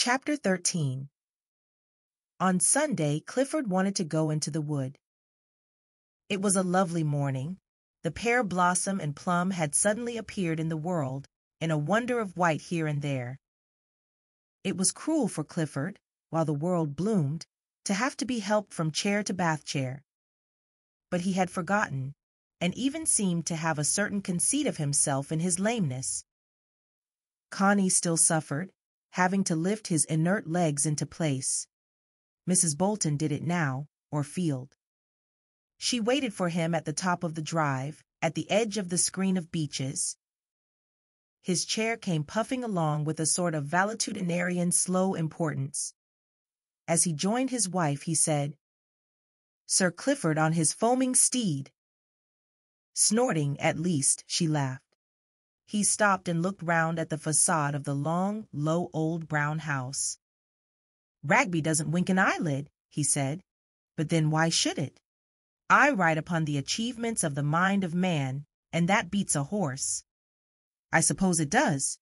Chapter 13. On Sunday, Clifford wanted to go into the wood. It was a lovely morning. The pear blossom and plum had suddenly appeared in the world, in a wonder of white here and there. It was cruel for Clifford, while the world bloomed, to have to be helped from chair to bath chair. But he had forgotten, and even seemed to have a certain conceit of himself in his lameness. Connie still suffered, having to lift his inert legs into place. Mrs. Bolton did it now, or Field. She waited for him at the top of the drive, at the edge of the screen of beeches. His chair came puffing along with a sort of valetudinarian slow importance. As he joined his wife, he said, "Sir Clifford on his foaming steed." Snorting, at least, she laughed. He stopped and looked round at the facade of the long, low old brown house. "Ragby doesn't wink an eyelid," he said, "but then why should it? I write upon the achievements of the mind of man, and that beats a horse." "I suppose it does."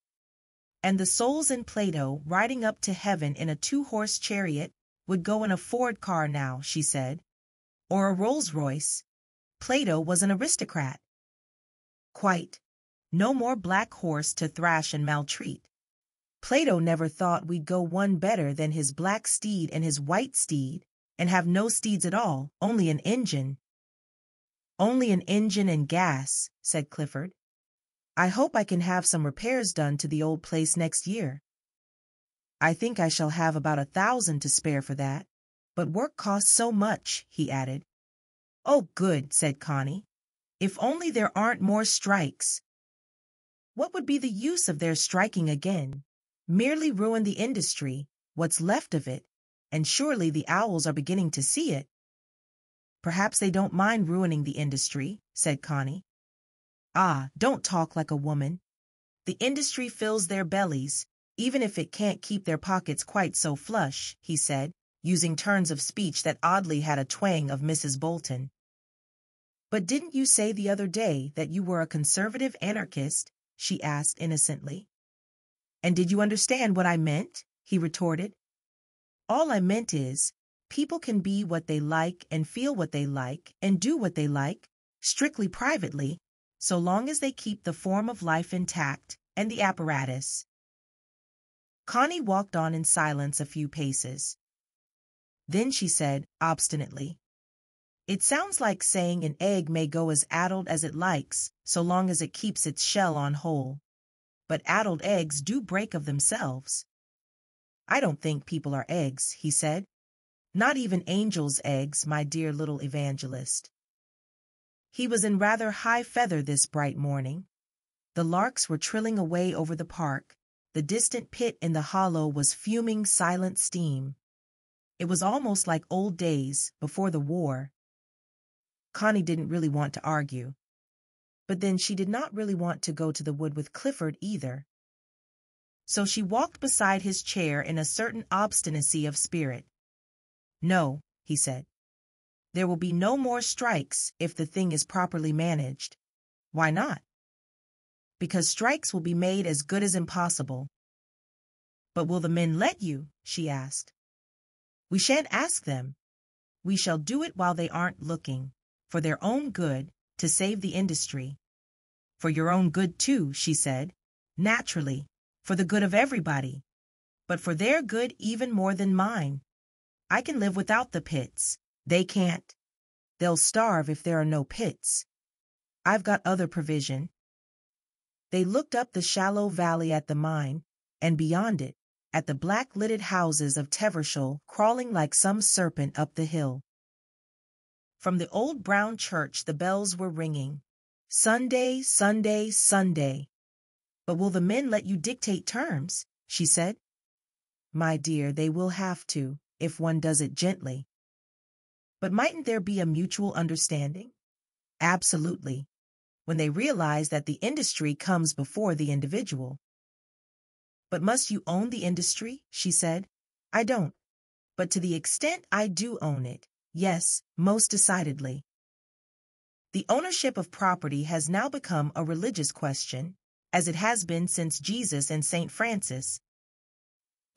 "And the souls in Plato riding up to heaven in a 2-horse chariot would go in a Ford car now," she said, "or a Rolls-Royce. Plato was an aristocrat." "Quite. No more black horse to thrash and maltreat. Plato never thought we'd go one better than his black steed and his white steed, and have no steeds at all, only an engine." "Only an engine and gas," said Clifford. "I hope I can have some repairs done to the old place next year. I think I shall have about 1,000 to spare for that, but work costs so much," he added. "Oh, good," said Connie. "If only there aren't more strikes." "What would be the use of their striking again? Merely ruin the industry, what's left of it, and surely the owls are beginning to see it." "Perhaps they don't mind ruining the industry," said Connie. "Ah, don't talk like a woman. The industry fills their bellies, even if it can't keep their pockets quite so flush," he said, using turns of speech that oddly had a twang of Mrs. Bolton. "But didn't you say the other day that you were a conservative anarchist?" she asked innocently. "And did you understand what I meant?" he retorted. "All I meant is, people can be what they like and feel what they like and do what they like, strictly privately, so long as they keep the form of life intact and the apparatus." Connie walked on in silence a few paces. Then she said obstinately, "It sounds like saying an egg may go as addled as it likes, so long as it keeps its shell on whole. But addled eggs do break of themselves." "I don't think people are eggs," he said. "Not even angels' eggs, my dear little evangelist." He was in rather high feather this bright morning. The larks were trilling away over the park. The distant pit in the hollow was fuming silent steam. It was almost like old days, before the war. Connie didn't really want to argue. But then she did not really want to go to the wood with Clifford either. So she walked beside his chair in a certain obstinacy of spirit. "No," he said. "There will be no more strikes if the thing is properly managed." "Why not?" "Because strikes will be made as good as impossible." "But will the men let you?" she asked. "We shan't ask them. We shall do it while they aren't looking, for their own good, to save the industry." "For your own good, too," she said. "Naturally, for the good of everybody, but for their good even more than mine. I can live without the pits. They can't. They'll starve if there are no pits. I've got other provision." They looked up the shallow valley at the mine, and beyond it, at the black-lidded houses of Tevershall crawling like some serpent up the hill. From the old brown church the bells were ringing. "Sunday, Sunday, Sunday." "But will the men let you dictate terms?" she said. "My dear, they will have to, if one does it gently." "But mightn't there be a mutual understanding?" "Absolutely, when they realize that the industry comes before the individual." "But must you own the industry?" she said. "I don't. But to the extent I do own it, yes, most decidedly." The ownership of property has now become a religious question, as it has been since Jesus and St. Francis.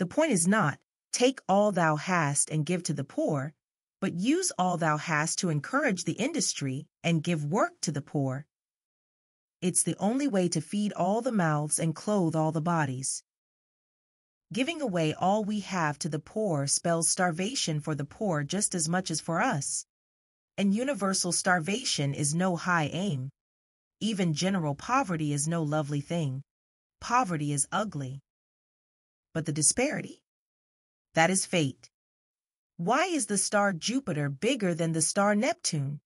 The point is not, take all thou hast and give to the poor, but use all thou hast to encourage the industry and give work to the poor. It's the only way to feed all the mouths and clothe all the bodies. Giving away all we have to the poor spells starvation for the poor just as much as for us. And universal starvation is no high aim. Even general poverty is no lovely thing. Poverty is ugly. But the disparity? That is fate. Why is the star Jupiter bigger than the star Neptune?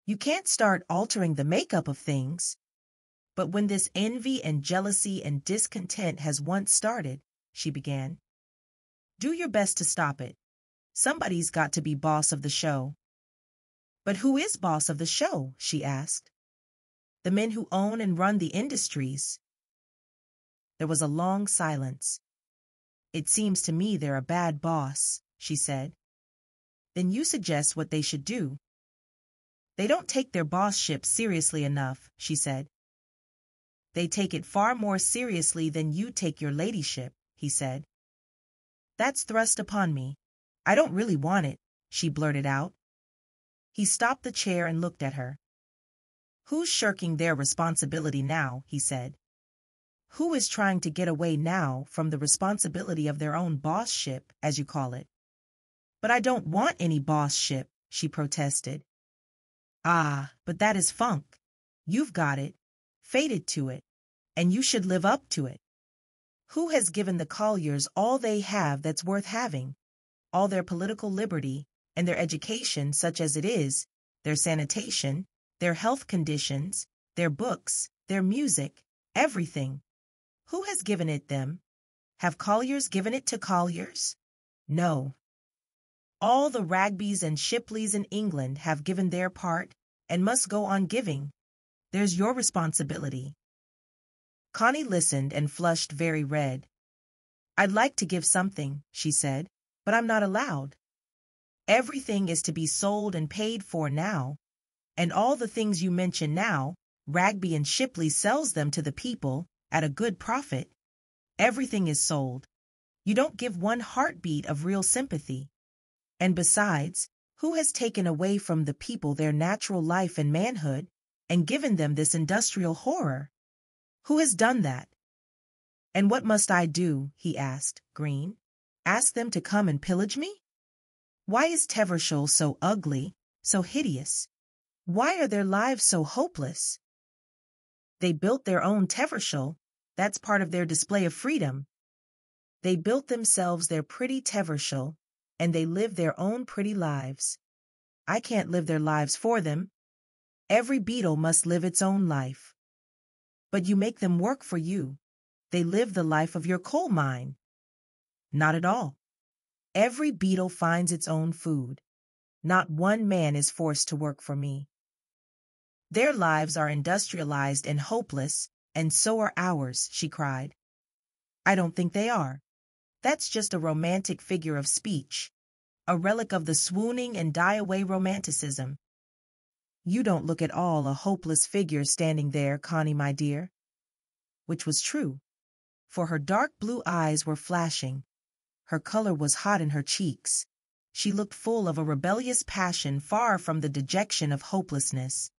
You can't start altering the makeup of things. But when this envy and jealousy and discontent has once started, she began, do your best to stop it. Somebody's got to be boss of the show. But who is boss of the show? She asked. The men who own and run the industries. There was a long silence. It seems to me they're a bad boss, she said. Then you suggest what they should do. They don't take their bossship seriously enough, she said. They take it far more seriously than you take your ladyship, he said. That's thrust upon me. I don't really want it, she blurted out. He stopped the chair and looked at her. Who's shirking their responsibility now, he said. Who is trying to get away now from the responsibility of their own bossship, as you call it? But I don't want any bossship, she protested. Ah, but that is funk. You've got it, fated to it, and you should live up to it. Who has given the colliers all they have that's worth having, all their political liberty, and their education such as it is, their sanitation, their health conditions, their books, their music, everything? Who has given it them? Have colliers given it to colliers? No. All the Ragbys and Shipleys in England have given their part and must go on giving. There's your responsibility. Connie listened and flushed very red. I'd like to give something, she said, but I'm not allowed. Everything is to be sold and paid for now, and all the things you mention now, Ragby and Shipley sells them to the people at a good profit. Everything is sold. You don't give one heartbeat of real sympathy. And besides, who has taken away from the people their natural life and manhood and given them this industrial horror? Who has done that? And what must I do? He asked, green. Ask them to come and pillage me? Why is Tevershall so ugly, so hideous? Why are their lives so hopeless? They built their own Tevershall. That's part of their display of freedom. They built themselves their pretty Tevershall, and they live their own pretty lives. I can't live their lives for them. Every beetle must live its own life. But you make them work for you. They live the life of your coal mine. Not at all. Every beetle finds its own food. Not one man is forced to work for me. Their lives are industrialized and hopeless, and so are ours, she cried. I don't think they are. That's just a romantic figure of speech, a relic of the swooning and die-away romanticism. You don't look at all a hopeless figure standing there, Connie, my dear. Which was true, for her dark blue eyes were flashing. Her color was hot in her cheeks. She looked full of a rebellious passion far from the dejection of hopelessness.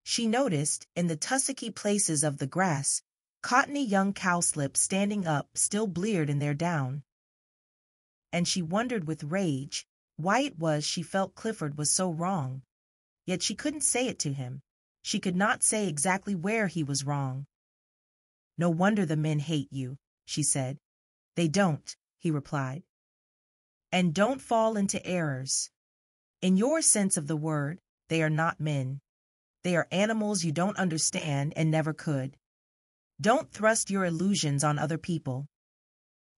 She noticed, in the tussocky places of the grass, cottony young cowslips standing up, still bleared in their down. And she wondered with rage why it was she felt Clifford was so wrong. Yet she couldn't say it to him. She could not say exactly where he was wrong. No wonder the men hate you, she said. They don't, he replied. And don't fall into errors. In your sense of the word, they are not men. They are animals you don't understand and never could. Don't thrust your illusions on other people.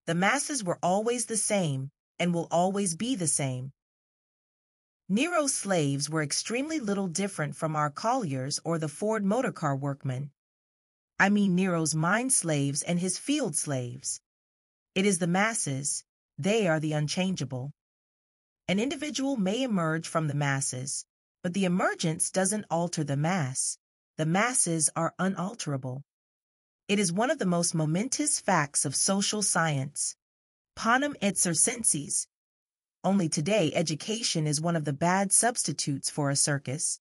The masses were always the same and will always be the same. Nero's slaves were extremely little different from our colliers or the Ford motor car workmen. I mean Nero's mine slaves and his field slaves. It is the masses. They are the unchangeable. An individual may emerge from the masses, but the emergence doesn't alter the mass. The masses are unalterable. It is one of the most momentous facts of social science. Panem et circenses. Only today education is one of the bad substitutes for a circus.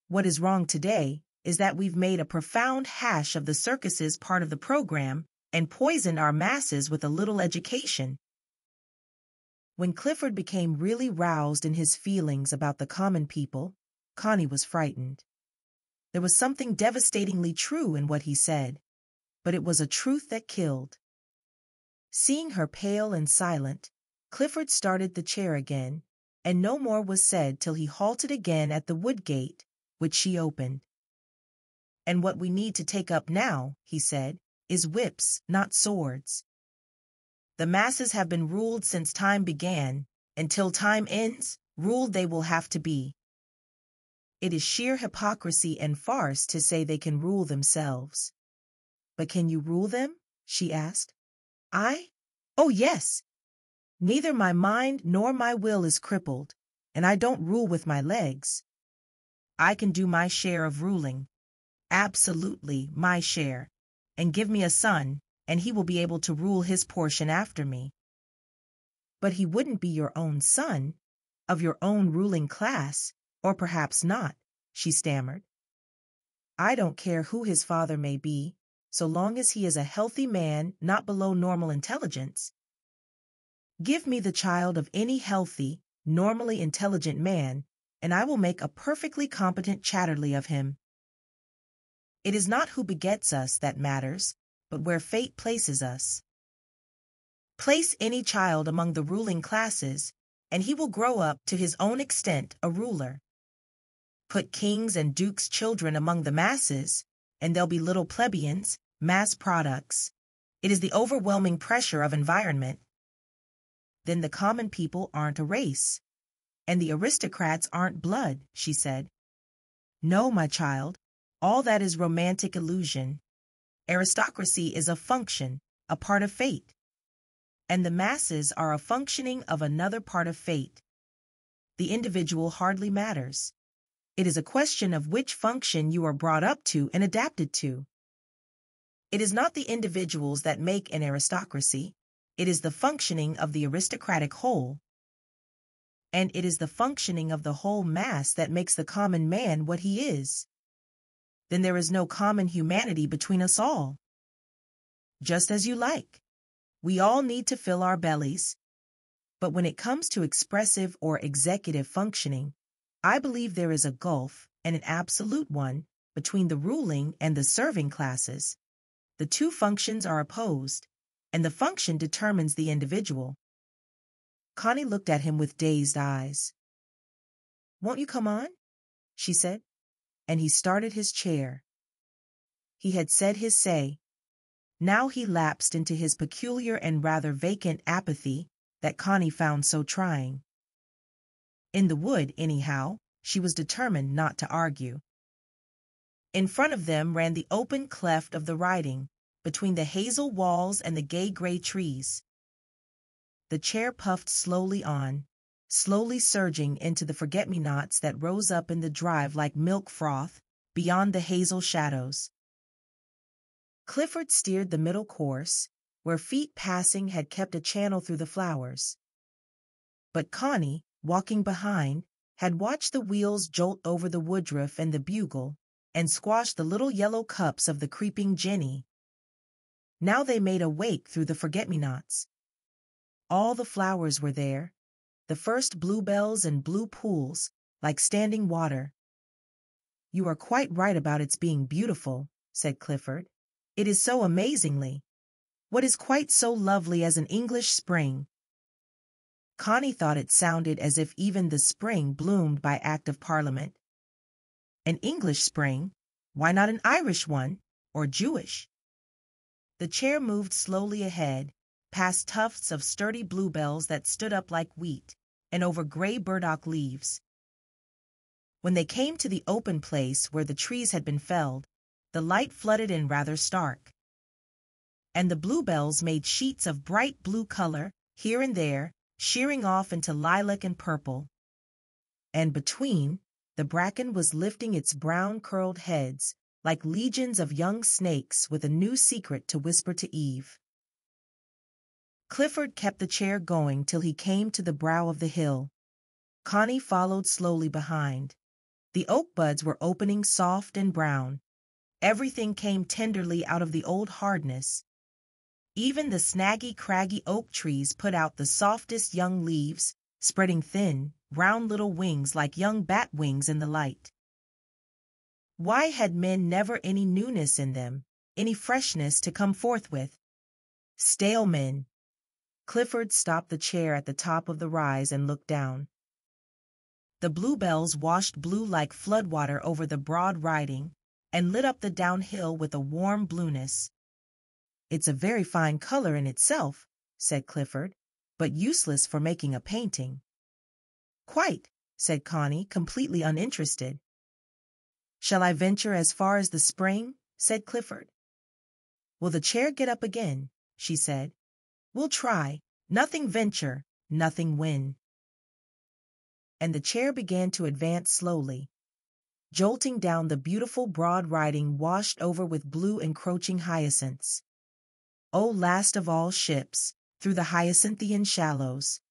What is wrong today is that we've made a profound hash of the circus's part of the program and poisoned our masses with a little education. When Clifford became really roused in his feelings about the common people, Connie was frightened. There was something devastatingly true in what he said, but it was a truth that killed. Seeing her pale and silent, Clifford started the chair again, and no more was said till he halted again at the wood gate, which she opened. "And what we need to take up now," he said, "is whips, not swords. The masses have been ruled since time began, and till time ends, ruled they will have to be. It is sheer hypocrisy and farce to say they can rule themselves." "But can you rule them?" she asked. "I? Oh, yes. Neither my mind nor my will is crippled, and I don't rule with my legs. I can do my share of ruling, absolutely my share, and give me a son, and he will be able to rule his portion after me." "But he wouldn't be your own son, of your own ruling class, or perhaps not," she stammered. "I don't care who his father may be, so long as he is a healthy man not below normal intelligence. Give me the child of any healthy, normally intelligent man, and I will make a perfectly competent Chatterley of him. It is not who begets us that matters, but where fate places us. Place any child among the ruling classes, and he will grow up to his own extent a ruler. Put kings' and dukes' children among the masses, and they'll be little plebeians, mass products. It is the overwhelming pressure of environment. Then the common people aren't a race, and the aristocrats aren't blood," she said. "No, my child, all that is romantic illusion. Aristocracy is a function, a part of fate. And the masses are a functioning of another part of fate. The individual hardly matters. It is a question of which function you are brought up to and adapted to. It is not the individuals that make an aristocracy. It is the functioning of the aristocratic whole. And it is the functioning of the whole mass that makes the common man what he is. Then there is no common humanity between us all. Just as you like. We all need to fill our bellies. But when it comes to expressive or executive functioning, I believe there is a gulf, and an absolute one, between the ruling and the serving classes. The two functions are opposed, and the function determines the individual." Connie looked at him with dazed eyes. "Won't you come on?" she said, and he started his chair. He had said his say. Now he lapsed into his peculiar and rather vacant apathy that Connie found so trying. In the wood, anyhow, she was determined not to argue. In front of them ran the open cleft of the riding, between the hazel walls and the gay gray trees. The chair puffed slowly on, slowly surging into the forget-me-nots that rose up in the drive like milk froth beyond the hazel shadows. Clifford steered the middle course, where feet passing had kept a channel through the flowers. But Connie, walking behind, had watched the wheels jolt over the woodruff and the bugle, and squash the little yellow cups of the creeping jenny. Now they made a wake through the forget-me-nots. All the flowers were there, the first bluebells and blue pools, like standing water. "You are quite right about its being beautiful," said Clifford. "It is so amazingly. What is quite so lovely as an English spring?" Connie thought it sounded as if even the spring bloomed by Act of Parliament. An English spring? Why not an Irish one, or Jewish? The chair moved slowly ahead, past tufts of sturdy bluebells that stood up like wheat, and over gray burdock leaves. When they came to the open place where the trees had been felled, the light flooded in rather stark, and the bluebells made sheets of bright blue color, here and there, shearing off into lilac and purple. And between, the bracken was lifting its brown curled heads, like legions of young snakes with a new secret to whisper to Eve. Clifford kept the chair going till he came to the brow of the hill. Connie followed slowly behind. The oak buds were opening soft and brown. Everything came tenderly out of the old hardness. Even the snaggy, craggy oak trees put out the softest young leaves, spreading thin, round little wings like young bat wings in the light. Why had men never any newness in them, any freshness to come forth with? Stale men. Clifford stopped the chair at the top of the rise and looked down. The bluebells washed blue like floodwater over the broad riding, and lit up the downhill with a warm blueness. "It's a very fine color in itself," said Clifford, "but useless for making a painting." "Quite," said Connie, completely uninterested. "Shall I venture as far as the spring?" said Clifford. "Will the chair get up again?" she said. "We'll try. Nothing venture, nothing win." And the chair began to advance slowly, jolting down the beautiful broad riding washed over with blue encroaching hyacinths. O last of all ships, through the hyacinthian shallows!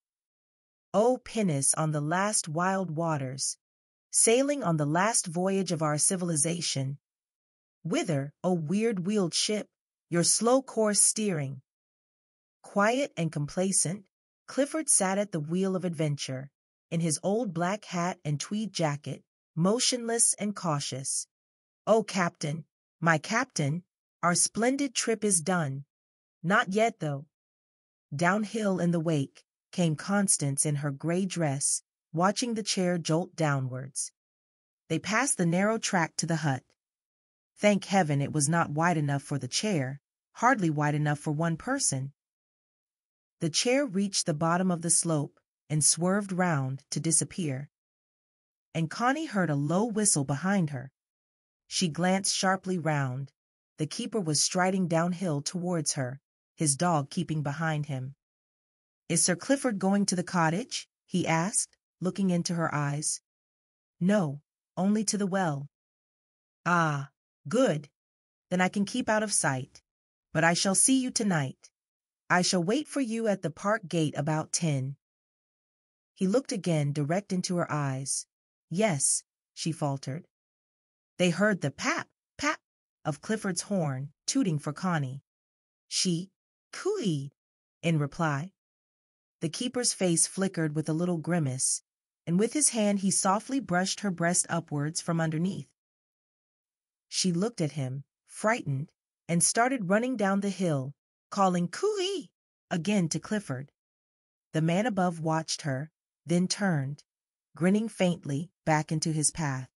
O pinnace on the last wild waters, sailing on the last voyage of our civilization! Whither, O weird-wheeled ship, your slow course steering? Quiet and complacent, Clifford sat at the wheel of adventure, in his old black hat and tweed jacket, motionless and cautious. "Oh, Captain, my Captain, our splendid trip is done." Not yet, though. Downhill in the wake came Constance in her gray dress, watching the chair jolt downwards. They passed the narrow track to the hut. Thank heaven it was not wide enough for the chair, hardly wide enough for one person. The chair reached the bottom of the slope and swerved round to disappear. And Connie heard a low whistle behind her. She glanced sharply round. The keeper was striding downhill towards her, his dog keeping behind him. "Is Sir Clifford going to the cottage?" he asked, looking into her eyes. "No, only to the well." "Ah, good. Then I can keep out of sight. But I shall see you tonight. I shall wait for you at the park gate about 10. He looked again direct into her eyes. "Yes," she faltered. They heard the pap, pap of Clifford's horn, tooting for Connie. She cooeyed in reply. The keeper's face flickered with a little grimace, and with his hand he softly brushed her breast upwards from underneath. She looked at him, frightened, and started running down the hill, calling "Cooey" again to Clifford. The man above watched her, then turned, grinning faintly, back into his path.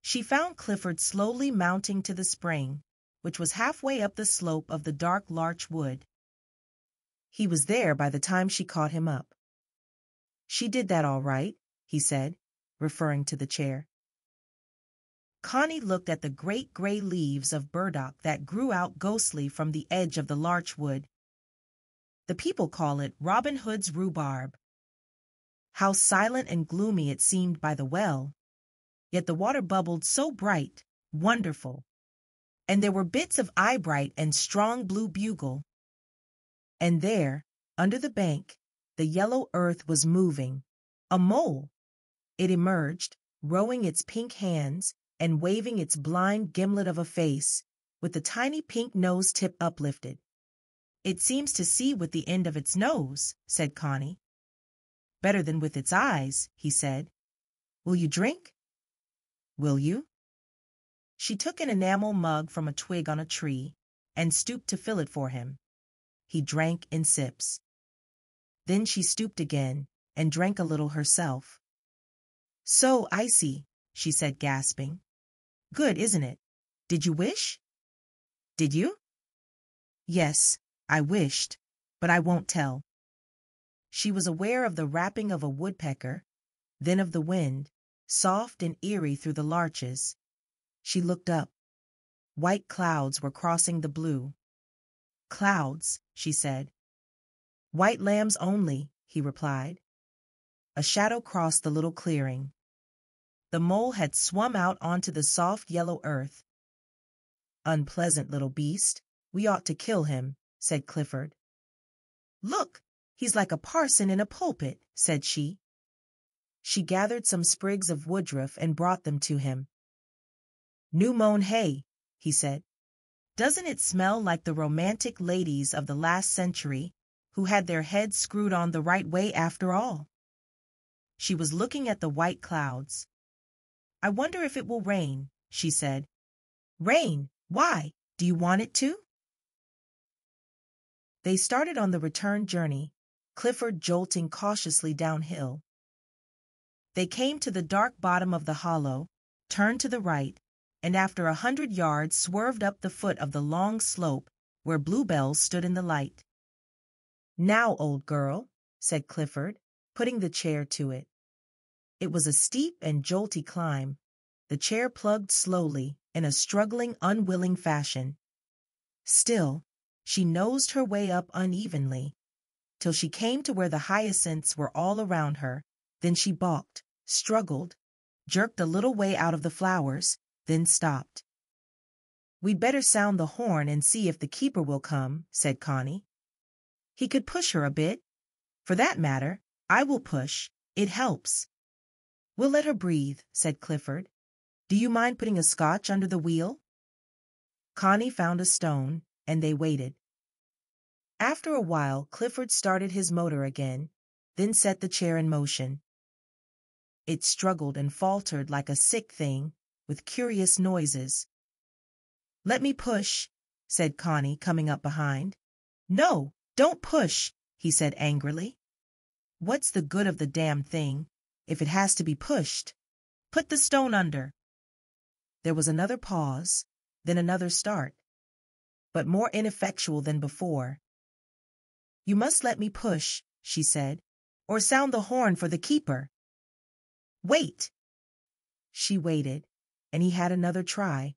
She found Clifford slowly mounting to the spring, which was halfway up the slope of the dark larch wood. He was there by the time she caught him up. "She did that all right," he said, referring to the chair. Connie looked at the great gray leaves of burdock that grew out ghostly from the edge of the larch wood. The people call it Robin Hood's rhubarb. How silent and gloomy it seemed by the well, yet the water bubbled so bright, wonderful, and there were bits of eyebright and strong blue bugle. And there, under the bank, the yellow earth was moving. A mole! It emerged, rowing its pink hands and waving its blind gimlet of a face, with the tiny pink nose tip uplifted. "It seems to see with the end of its nose," said Connie. "Better than with its eyes," he said. "Will you drink?" "Will you?" She took an enamel mug from a twig on a tree and stooped to fill it for him. He drank in sips. Then she stooped again and drank a little herself. "So icy," she said, gasping. "Good, isn't it? Did you wish?" "Did you?" "Yes, I wished, but I won't tell." She was aware of the rapping of a woodpecker, then of the wind, soft and eerie through the larches. She looked up. White clouds were crossing the blue. "Clouds," she said. "White lambs only," he replied. A shadow crossed the little clearing. The mole had swum out onto the soft yellow earth. "Unpleasant little beast. We ought to kill him," said Clifford. "Look, he's like a parson in a pulpit," said she. She gathered some sprigs of woodruff and brought them to him. "New mown hay," he said. "Doesn't it smell like the romantic ladies of the last century who had their heads screwed on the right way after all?" She was looking at the white clouds. "I wonder if it will rain," she said. "Rain? Why? Do you want it to?" They started on the return journey, Clifford jolting cautiously downhill. They came to the dark bottom of the hollow, turned to the right, and after 100 yards swerved up the foot of the long slope where bluebells stood in the light. "Now, old girl," said Clifford, putting the chair to it. It was a steep and jolty climb. The chair plugged slowly, in a struggling, unwilling fashion. Still, she nosed her way up unevenly, till she came to where the hyacinths were all around her. Then she balked, struggled, jerked a little way out of the flowers, then stopped. "We'd better sound the horn and see if the keeper will come," said Connie. "He could push her a bit. For that matter, I will push. It helps." "We'll let her breathe," said Clifford. "Do you mind putting a scotch under the wheel?" Connie found a stone, and they waited. After a while, Clifford started his motor again, then set the chair in motion. It struggled and faltered like a sick thing, with curious noises. "Let me push," said Connie, coming up behind. "No, don't push," he said angrily. "What's the good of the damn thing, if it has to be pushed? Put the stone under." There was another pause, then another start, but more ineffectual than before. "You must let me push," she said, "or sound the horn for the keeper." "Wait!" She waited, and he had another try,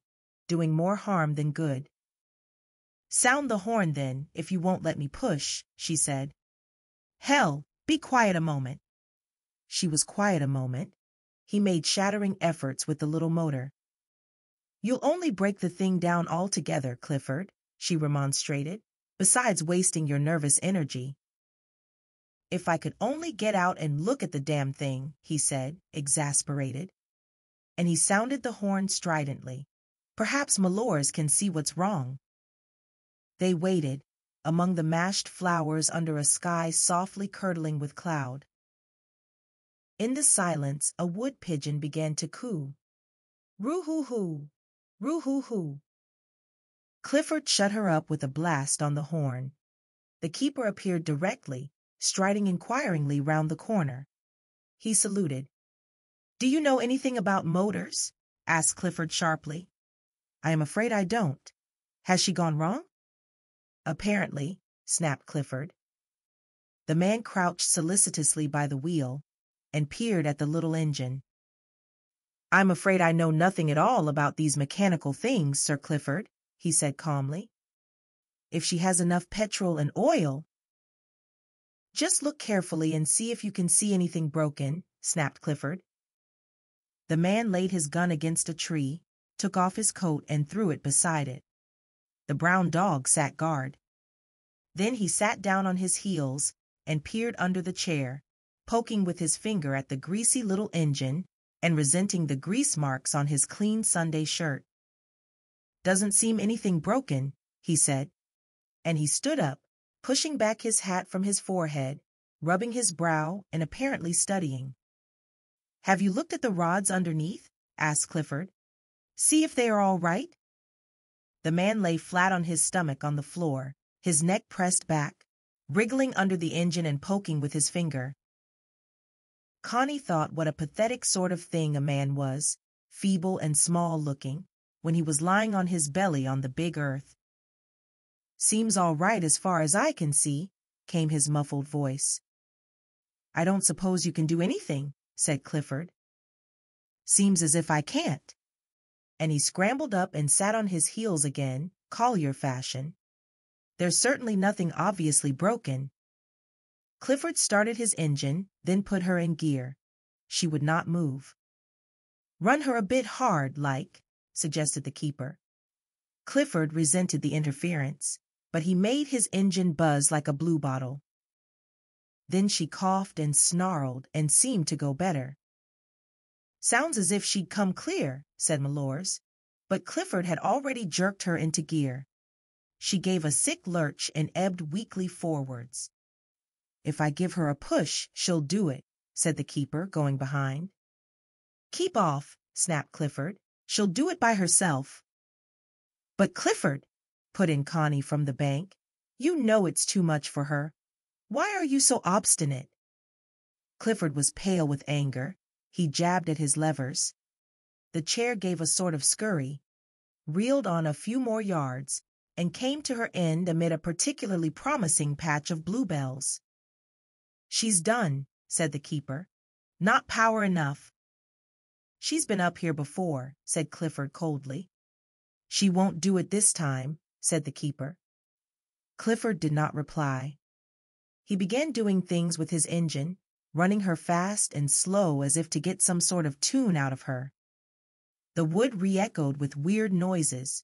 doing more harm than good. "Sound the horn, then, if you won't let me push," she said. "Hell, be quiet a moment." She was quiet a moment. He made shattering efforts with the little motor. "You'll only break the thing down altogether, Clifford," she remonstrated, "besides wasting your nervous energy." "If I could only get out and look at the damn thing," he said, exasperated. And he sounded the horn stridently. "Perhaps Malors can see what's wrong." They waited, among the mashed flowers under a sky softly curdling with cloud. In the silence, a wood pigeon began to coo. "Roo-hoo-hoo! Roo-hoo-hoo!" Clifford shut her up with a blast on the horn. The keeper appeared directly, striding inquiringly round the corner. He saluted. "Do you know anything about motors?" asked Clifford sharply. "I am afraid I don't. Has she gone wrong?" "Apparently," snapped Clifford. The man crouched solicitously by the wheel and peered at the little engine. "I'm afraid I know nothing at all about these mechanical things, Sir Clifford," he said calmly. "If she has enough petrol and oil—" "Just look carefully and see if you can see anything broken," snapped Clifford. The man laid his gun against a tree, took off his coat and threw it beside it. The brown dog sat guard. Then he sat down on his heels and peered under the chair, poking with his finger at the greasy little engine and resenting the grease marks on his clean Sunday shirt. "Doesn't seem anything broken," he said, and he stood up, pushing back his hat from his forehead, rubbing his brow and apparently studying. "Have you looked at the rods underneath?" asked Clifford. "See if they are all right?" The man lay flat on his stomach on the floor, his neck pressed back, wriggling under the engine and poking with his finger. Connie thought what a pathetic sort of thing a man was, feeble and small-looking, when he was lying on his belly on the big earth. "Seems all right as far as I can see," came his muffled voice. "I don't suppose you can do anything," said Clifford. "Seems as if I can't." And he scrambled up and sat on his heels again, collier fashion. "There's certainly nothing obviously broken." Clifford started his engine, then put her in gear. She would not move. "Run her a bit hard, like," suggested the keeper. Clifford resented the interference, but he made his engine buzz like a bluebottle. Then she coughed and snarled and seemed to go better. "Sounds as if she'd come clear," said Malores, but Clifford had already jerked her into gear. She gave a sick lurch and ebbed weakly forwards. "If I give her a push, she'll do it," said the keeper, going behind. "Keep off," snapped Clifford. "She'll do it by herself." "But Clifford," put in Connie from the bank, "you know it's too much for her. Why are you so obstinate?" Clifford was pale with anger. He jabbed at his levers. The chair gave a sort of scurry, reeled on a few more yards, and came to her end amid a particularly promising patch of bluebells. "She's done," said the keeper. "Not power enough." "She's been up here before," said Clifford coldly. "She won't do it this time," said the keeper. Clifford did not reply. He began doing things with his engine, running her fast and slow as if to get some sort of tune out of her. The wood re-echoed with weird noises.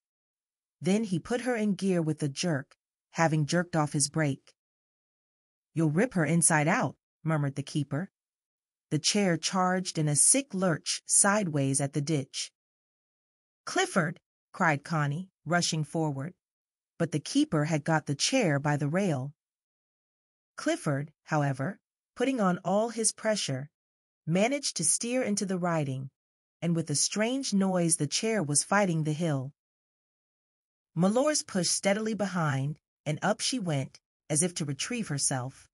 Then he put her in gear with a jerk, having jerked off his brake. "You'll rip her inside out," murmured the keeper. The chair charged in a sick lurch sideways at the ditch. "Clifford!" cried Connie, rushing forward, but the keeper had got the chair by the rail. Clifford, however, putting on all his pressure, managed to steer into the riding, and with a strange noise the chair was fighting the hill. Malores pushed steadily behind, and up she went, as if to retrieve herself.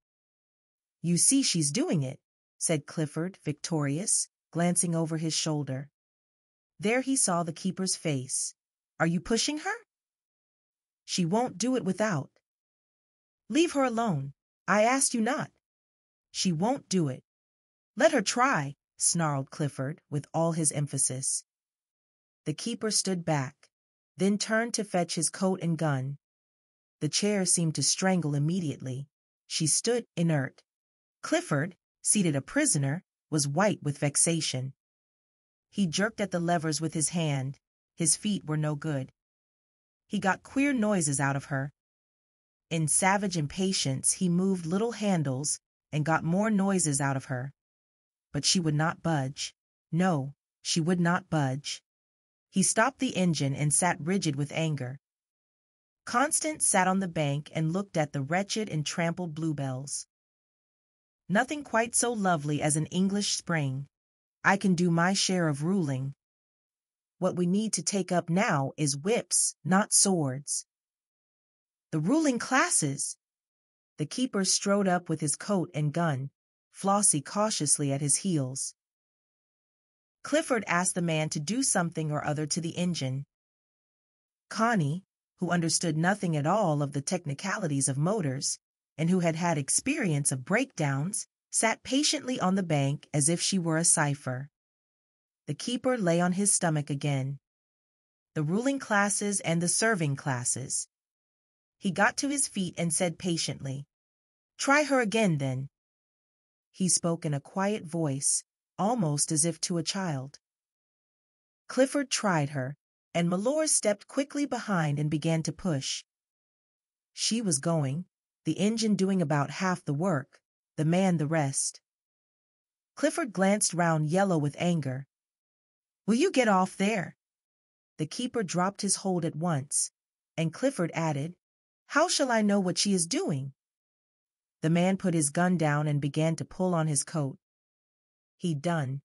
"You see she's doing it," said Clifford, victorious, glancing over his shoulder. There he saw the keeper's face. "Are you pushing her?" "She won't do it without." "Leave her alone. I asked you not." "She won't do it." "Let her try," snarled Clifford with all his emphasis. The keeper stood back, then turned to fetch his coat and gun. The chair seemed to strangle immediately. She stood inert. Clifford, seated a prisoner, was white with vexation. He jerked at the levers with his hand. His feet were no good. He got queer noises out of her. In savage impatience he moved little handles and got more noises out of her. But she would not budge. No, she would not budge. He stopped the engine and sat rigid with anger. Constance sat on the bank and looked at the wretched and trampled bluebells. "Nothing quite so lovely as an English spring. I can do my share of ruling. What we need to take up now is whips, not swords." "The ruling classes!" The keeper strode up with his coat and gun, Flossie cautiously at his heels. Clifford asked the man to do something or other to the engine. Connie, who understood nothing at all of the technicalities of motors, and who had had experience of breakdowns, sat patiently on the bank as if she were a cipher. The keeper lay on his stomach again. The ruling classes and the serving classes. He got to his feet and said patiently, "Try her again, then." He spoke in a quiet voice, almost as if to a child. Clifford tried her, and Malores stepped quickly behind and began to push. She was going, the engine doing about half the work, the man the rest. Clifford glanced round yellow with anger. "Will you get off there?" The keeper dropped his hold at once, and Clifford added, "How shall I know what she is doing?" The man put his gun down and began to pull on his coat. He'd done.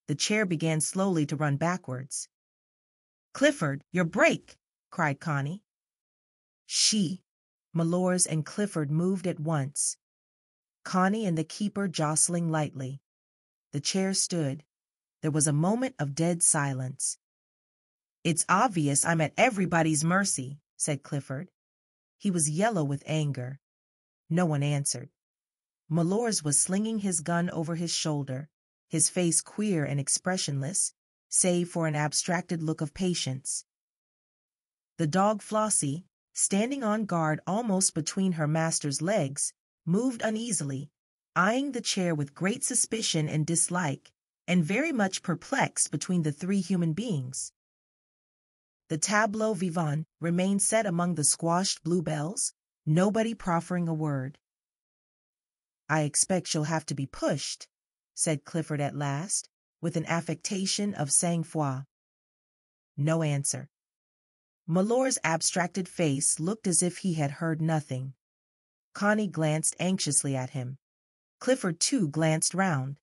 The chair began slowly to run backwards. "Clifford, your brake!" cried Connie. Malores and Clifford moved at once. Connie and the keeper jostling lightly. The chair stood. There was a moment of dead silence. "It's obvious I'm at everybody's mercy," said Clifford. He was yellow with anger. No one answered. Malores was slinging his gun over his shoulder, his face queer and expressionless, save for an abstracted look of patience. The dog Flossie, standing on guard almost between her master's legs, moved uneasily, eyeing the chair with great suspicion and dislike, and very much perplexed between the three human beings. The tableau vivant remained set among the squashed bluebells, nobody proffering a word. "I expect she'll have to be pushed," said Clifford at last, with an affectation of sang-froid. No answer. Milor's abstracted face looked as if he had heard nothing. Connie glanced anxiously at him. Clifford, too, glanced round.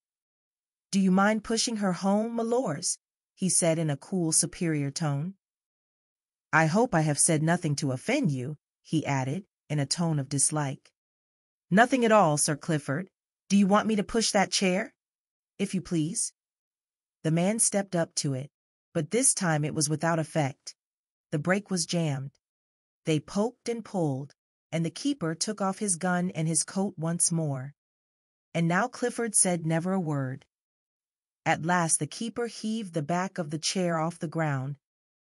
"Do you mind pushing her home, Milors?" he said in a cool, superior tone. "I hope I have said nothing to offend you," he added, in a tone of dislike. "Nothing at all, Sir Clifford. Do you want me to push that chair?" "If you please." The man stepped up to it, but this time it was without effect. The brake was jammed. They poked and pulled, and the keeper took off his gun and his coat once more. And now Clifford said never a word. At last the keeper heaved the back of the chair off the ground,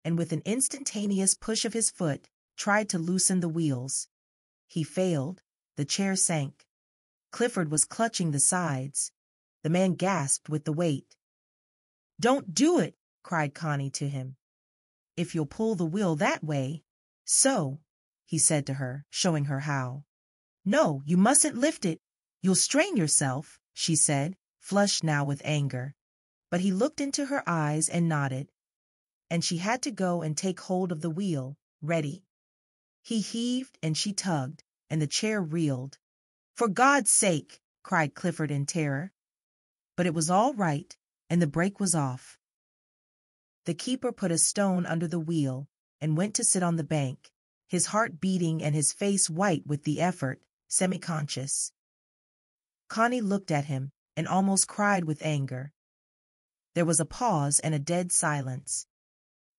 and with an instantaneous push of his foot tried to loosen the wheels. He failed. The chair sank. Clifford was clutching the sides. The man gasped with the weight. "Don't do it," cried Connie to him. "If you'll pull the wheel that way. So," he said to her, showing her how. "No, you mustn't lift it. You'll strain yourself," she said, flushed now with anger. But he looked into her eyes and nodded, and she had to go and take hold of the wheel, ready. He heaved and she tugged, and the chair reeled. "For God's sake!" cried Clifford in terror. But it was all right, and the brake was off. The keeper put a stone under the wheel and went to sit on the bank, his heart beating and his face white with the effort, semi-conscious. Connie looked at him and almost cried with anger. There was a pause and a dead silence.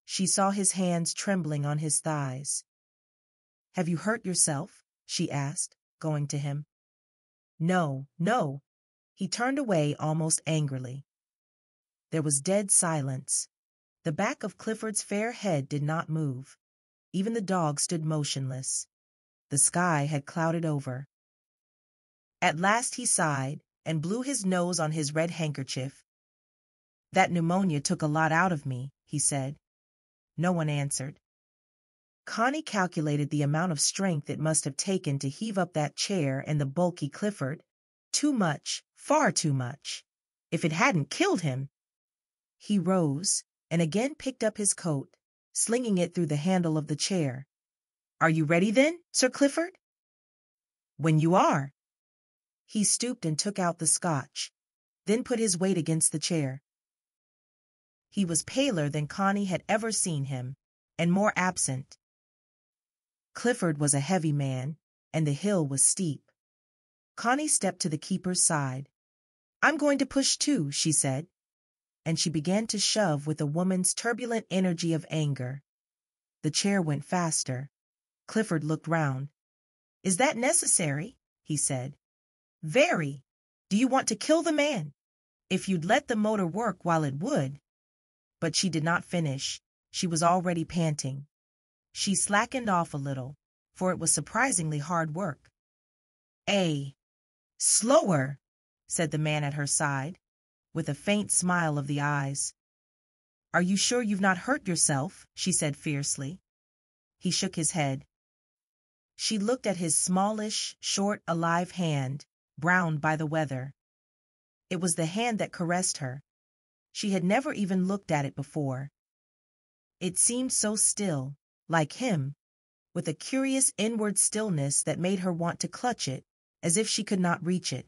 She saw his hands trembling on his thighs. "Have you hurt yourself?" she asked, going to him. "No, no." He turned away almost angrily. There was dead silence. The back of Clifford's fair head did not move. Even the dog stood motionless. The sky had clouded over. At last he sighed and blew his nose on his red handkerchief. "That pneumonia took a lot out of me," he said. No one answered. Connie calculated the amount of strength it must have taken to heave up that chair and the bulky Clifford. Too much, far too much. If it hadn't killed him! He rose and again picked up his coat, slinging it through the handle of the chair. "Are you ready then, Sir Clifford?" "When you are." He stooped and took out the scotch, then put his weight against the chair. He was paler than Connie had ever seen him, and more absent. Clifford was a heavy man, and the hill was steep. Connie stepped to the keeper's side. "I'm going to push too," she said, and she began to shove with a woman's turbulent energy of anger. The chair went faster. Clifford looked round. "Is that necessary?" he said. "Very. Do you want to kill the man? If you'd let the motor work while it would." But she did not finish. She was already panting. She slackened off a little, for it was surprisingly hard work. Slower," said the man at her side, with a faint smile of the eyes. "Are you sure you've not hurt yourself?" she said fiercely. He shook his head. She looked at his smallish, short, alive hand, browned by the weather. It was the hand that caressed her. She had never even looked at it before. It seemed so still, like him, with a curious inward stillness that made her want to clutch it, as if she could not reach it.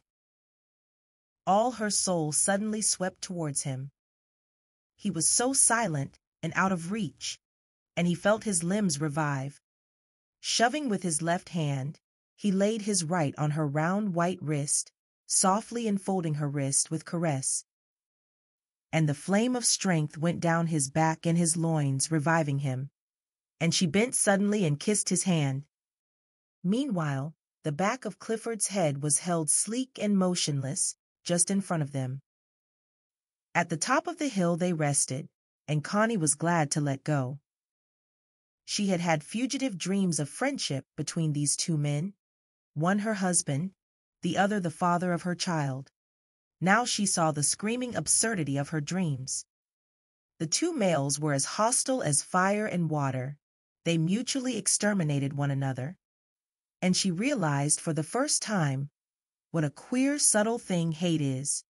All her soul suddenly swept towards him. He was so silent and out of reach, and he felt his limbs revive. Shoving with his left hand, he laid his right on her round white wrist, softly enfolding her wrist with caress. And the flame of strength went down his back and his loins, reviving him, and she bent suddenly and kissed his hand. Meanwhile, the back of Clifford's head was held sleek and motionless just in front of them. At the top of the hill they rested, and Connie was glad to let go. She had had fugitive dreams of friendship between these two men, one her husband, the other the father of her child. Now she saw the screaming absurdity of her dreams. The two males were as hostile as fire and water. They mutually exterminated one another. And she realized for the first time What a queer, subtle thing hate is.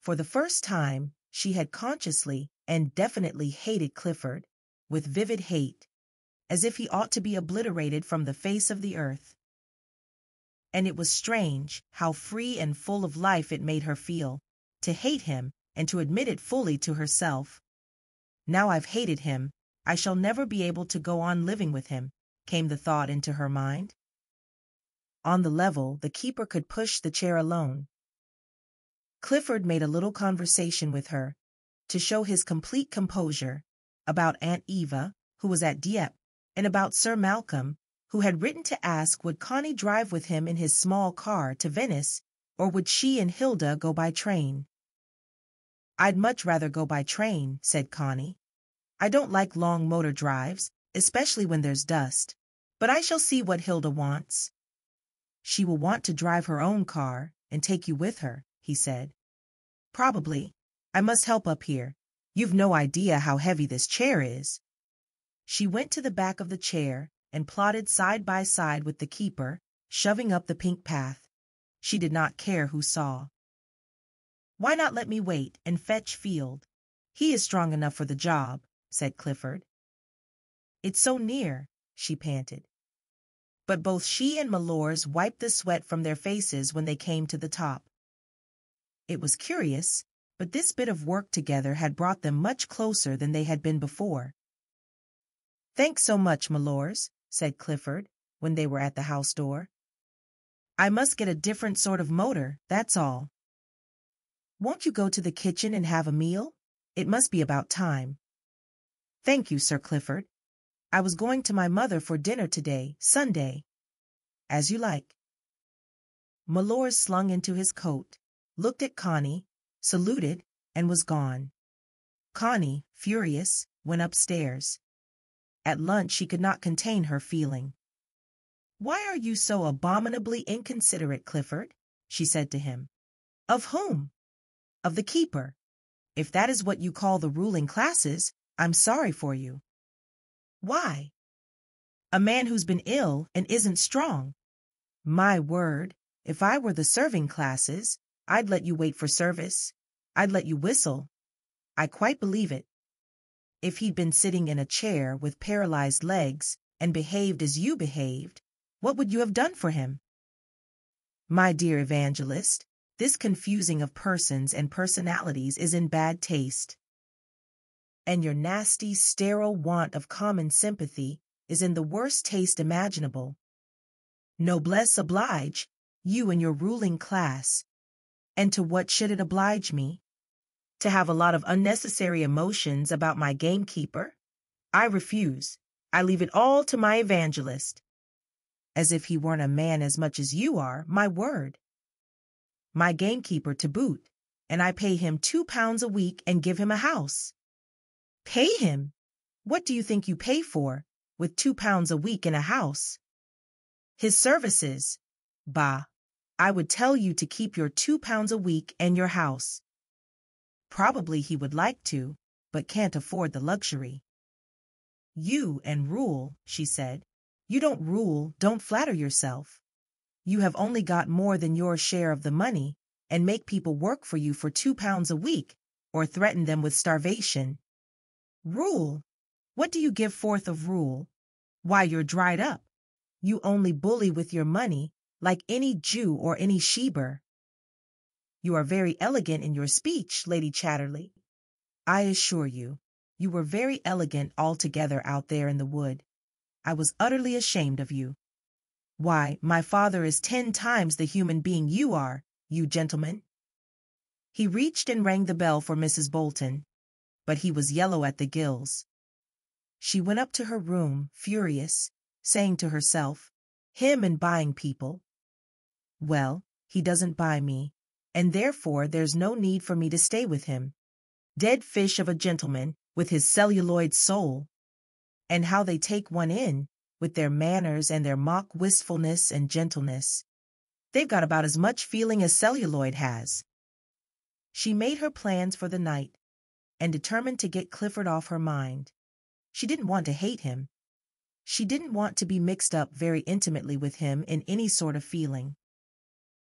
For the first time, she had consciously and definitely hated Clifford, with vivid hate, as if he ought to be obliterated from the face of the earth. And it was strange how free and full of life it made her feel, to hate him and to admit it fully to herself. Now I've hated him, I shall never be able to go on living with him, came the thought into her mind. On the level, the keeper could push the chair alone. Clifford made a little conversation with her, to show his complete composure, about Aunt Eva, who was at Dieppe, and about Sir Malcolm, who had written to ask would Connie drive with him in his small car to Venice, or would she and Hilda go by train. "I'd much rather go by train," said Connie. "I don't like long motor drives, especially when there's dust, but I shall see what Hilda wants." "She will want to drive her own car, and take you with her," he said. "Probably. I must help up here. You've no idea how heavy this chair is." She went to the back of the chair and plodded side by side with the keeper, shoving up the pink path. She did not care who saw. "Why not let me wait and fetch Field? He is strong enough for the job," said Clifford. "It's so near," she panted. But both she and Malors wiped the sweat from their faces when they came to the top. It was curious, but this bit of work together had brought them much closer than they had been before. "Thanks so much, Malors," said Clifford, when they were at the house door. "I must get a different sort of motor, that's all." "Won't you go to the kitchen and have a meal? It must be about time." "Thank you, Sir Clifford. I was going to my mother for dinner today, Sunday." "As you like." Malors slung into his coat, looked at Connie, saluted, and was gone. Connie, furious, went upstairs. At lunch she could not contain her feeling. "Why are you so abominably inconsiderate, Clifford?" she said to him. "Of whom?" "Of the keeper. If that is what you call the ruling classes, I'm sorry for you." "Why?" "A man who's been ill and isn't strong. My word, if I were the serving classes, I'd let you wait for service. I'd let you whistle. I quite believe it. If he'd been sitting in a chair with paralyzed legs and behaved as you behaved, what would you have done for him?" "My dear Evangelist, this confusing of persons and personalities is in bad taste. And your nasty, sterile want of common sympathy is in the worst taste imaginable. Noblesse oblige, you and your ruling class. And to what should it oblige me? To have a lot of unnecessary emotions about my gamekeeper? I refuse. I leave it all to my Evangelist." "As if he weren't a man as much as you are, my word." "My gamekeeper to boot, and I pay him £2 a week and give him a house." "Pay him? What do you think you pay for, with £2 a week in a house?" "His services." "Bah, I would tell you to keep your £2 a week and your house." "Probably he would like to, but can't afford the luxury." "You and rule," she said. "You don't rule, don't flatter yourself. You have only got more than your share of the money, and make people work for you for £2 a week, or threaten them with starvation. Rule? What do you give forth of rule? Why, you're dried up. You only bully with your money, like any Jew or any Sheber." "You are very elegant in your speech, Lady Chatterley. I assure you, you were very elegant altogether out there in the wood. I was utterly ashamed of you. Why, my father is 10 times the human being you are, you gentleman." He reached and rang the bell for Mrs. Bolton, but he was yellow at the gills. She went up to her room, furious, saying to herself, "Him and buying people. Well, he doesn't buy me, and therefore there's no need for me to stay with him. Dead fish of a gentleman, with his celluloid soul. And how they take one in, with their manners and their mock wistfulness and gentleness. They've got about as much feeling as celluloid has." She made her plans for the night, and determined to get Clifford off her mind. She didn't want to hate him. She didn't want to be mixed up very intimately with him in any sort of feeling.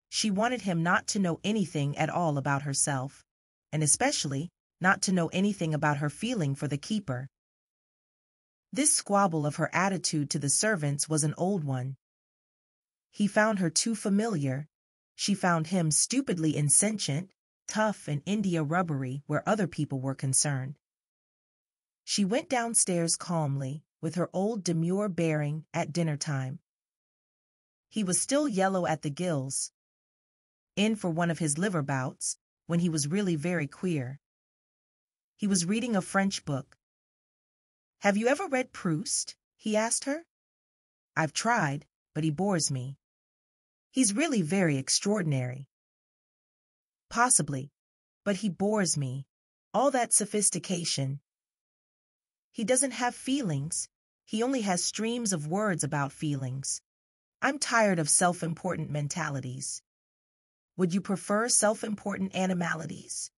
She wanted him not to know anything at all about herself, and especially not to know anything about her feeling for the keeper. This squabble of her attitude to the servants was an old one. He found her too familiar. She found him stupidly insentient, tough and India rubbery where other people were concerned. She went downstairs calmly, with her old demure bearing, at dinner time. He was still yellow at the gills, in for one of his liver bouts, when he was really very queer. He was reading a French book. "Have you ever read Proust?" he asked her. "I've tried, but he bores me. He's really very extraordinary." "Possibly, but he bores me. All that sophistication. He doesn't have feelings. He only has streams of words about feelings. I'm tired of self-important mentalities." "Would you prefer self-important animalities?"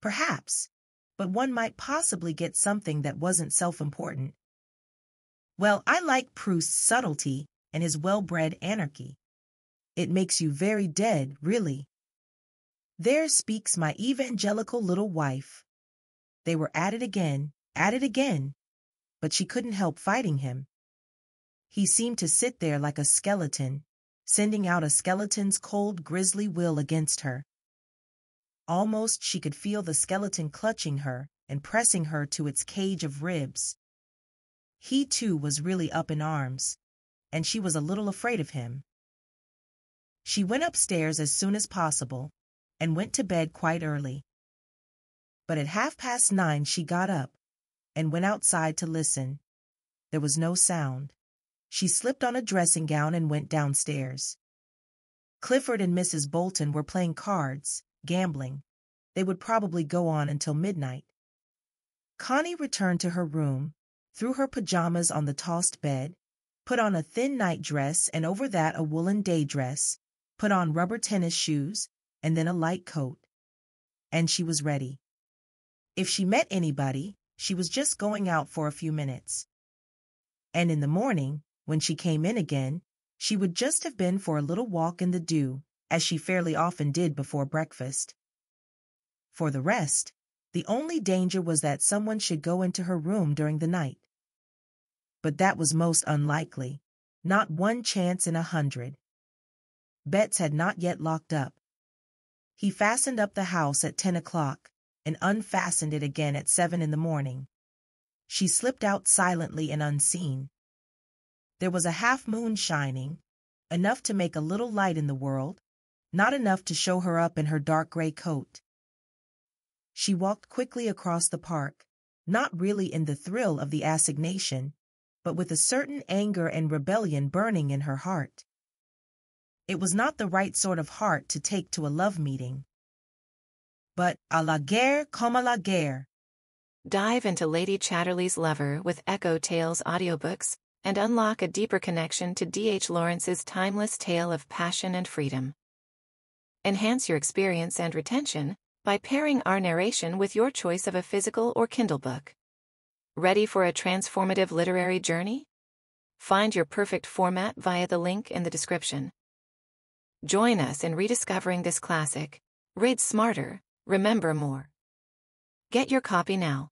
"Perhaps, but one might possibly get something that wasn't self-important." "Well, I like Proust's subtlety and his well-bred anarchy. It makes you very dead, really." There speaks my evangelical little wife. They were at it again, but she couldn't help fighting him. He seemed to sit there like a skeleton, sending out a skeleton's cold, grisly will against her. Almost she could feel the skeleton clutching her and pressing her to its cage of ribs. He, too, was really up in arms, and she was a little afraid of him. She went upstairs as soon as possible, and went to bed quite early. But at 9:30 she got up, and went outside to listen. There was no sound. She slipped on a dressing gown and went downstairs. Clifford and Mrs. Bolton were playing cards, gambling. They would probably go on until midnight. Connie returned to her room, threw her pajamas on the tossed bed, put on a thin night-dress and over that a woolen day dress, put on rubber tennis shoes, and then a light coat. And she was ready. If she met anybody, she was just going out for a few minutes. And in the morning, when she came in again, she would just have been for a little walk in the dew, as she fairly often did before breakfast. For the rest, the only danger was that someone should go into her room during the night. But that was most unlikely, not one chance in 100. Betts had not yet locked up. He fastened up the house at 10 o'clock, and unfastened it again at 7 in the morning. She slipped out silently and unseen. There was a half-moon shining, enough to make a little light in the world, not enough to show her up in her dark gray coat. She walked quickly across the park, not really in the thrill of the assignation, but with a certain anger and rebellion burning in her heart. It was not the right sort of heart to take to a love meeting. But à la guerre comme à la guerre. Dive into Lady Chatterley's Lover with EchoTales Audiobooks, and unlock a deeper connection to D.H. Lawrence's timeless tale of passion and freedom. Enhance your experience and retention by pairing our narration with your choice of a physical or Kindle book. Ready for a transformative literary journey? Find your perfect format via the link in the description. Join us in rediscovering this classic. Read smarter, remember more. Get your copy now.